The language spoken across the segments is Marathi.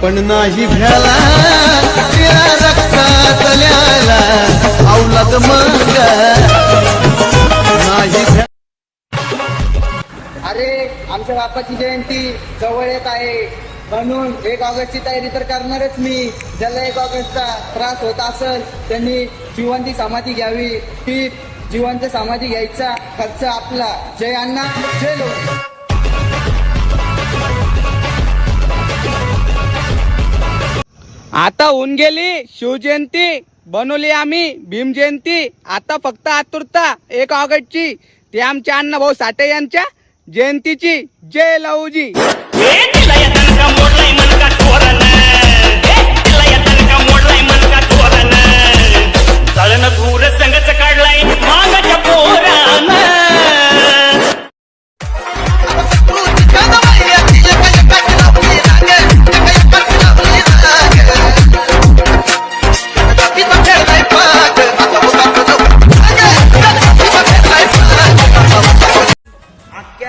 पण नाही भ्याला या रक्तातल्याला औलाद मग नाही भ्या. अरे आमच्या बापाची जयंती जवळ येत आहे म्हणून 1 ऑगस्टची तयारी तर करणारच मी. ज्याला 1 ऑगस्टचा त्रास होत असेल त्यांनी जिवंत समाधी घ्यावी. ती जिवंत समाधी घ्यायचा खर्च आपला. जय अण्णा जय लोक. आता होऊन गेली शिवजयंती, बनवली आम्ही भीम जयंती. आता फक्त आतुरता 1 ऑगस्टची, ते आमच्या अण्णाभाऊ साठे यांच्या जयंतीची. जय लहूजी.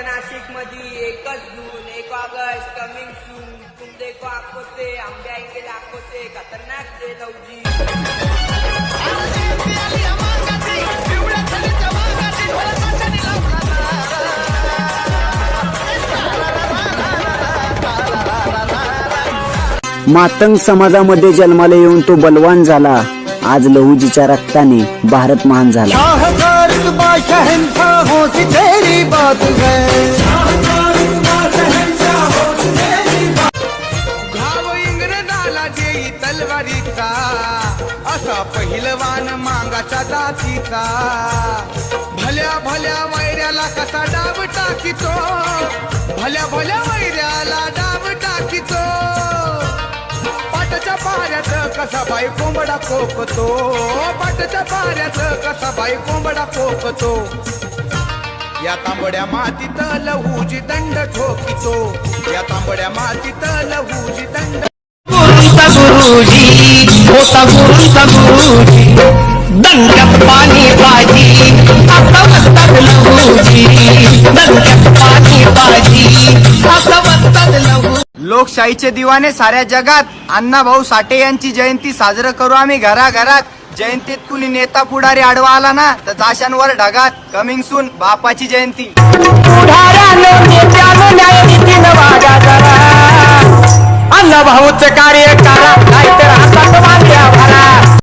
नाशिक मध्ये 1 जून 1 ऑगस्ट कमिंग सून. तुम देखो आंखों से हम भी आएंगे लाखों से. खतरनाक जय लहूजी. मातंग समाजामध्ये जन्माला येऊन तो बलवान झाला. आज लहूजीच्या रक्ताने भारत महान झाला. घाव इंग्रजाला देई तलवारीचा, असा पहिलवान मांगाच्या जातीचा. भल्या भल्या वैऱ्याला कसा डाव टाकीतो, भल्या भल्या वैऱ्याला डाव टाकीतो. पाटाच्या पाऱ्यात कसा बाई कोंबडा कोकतो, पाटाच्या पाऱ्यात कसा बाई कोंबडा कोकतो. या तांबड्या मातीत लहूजी दंड ठोकितो, या तांबड्या मातीत लहूजी दंड. गुरुजी होता गुरुचा गुरुजी, दंड्यात पाणी बाजी. आता म्हणतात लहूजी, दंड्यात पाणी बाजी. आता म्हणतात लहू. लोकशाहीचे दिवाने साऱ्या जगात अण्णाभाऊ साठे यांची जयंती साजरा करू आम्ही घराघरात. जयंतीत कुणी नेता पुढारी आडवा आला ना तर चाशांवर ढगात. कमिंग सून बापाची जयंती. अण्णाभाऊचं कार्य करा, नाहीतर हातात वाट्या भरा.